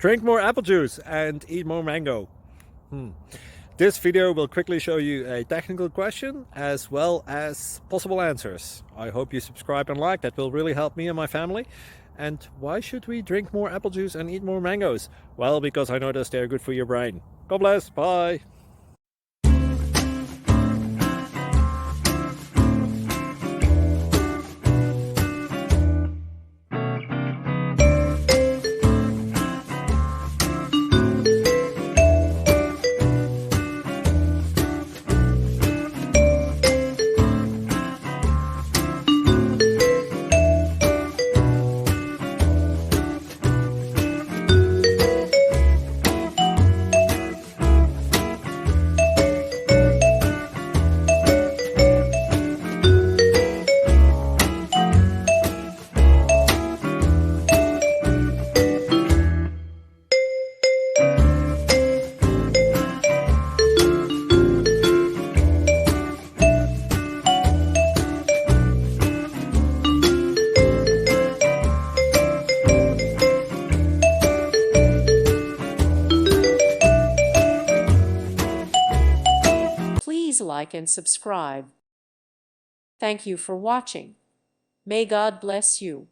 Drink more apple juice and eat more mango. This video will quickly show you a technical question as well as possible answers. I hope you subscribe and like, that will really help me and my family. And why should we drink more apple juice and eat more mangoes? Well, because I noticed they're good for your brain. God bless, bye! Please like and subscribe. Thank you for watching. May God bless you.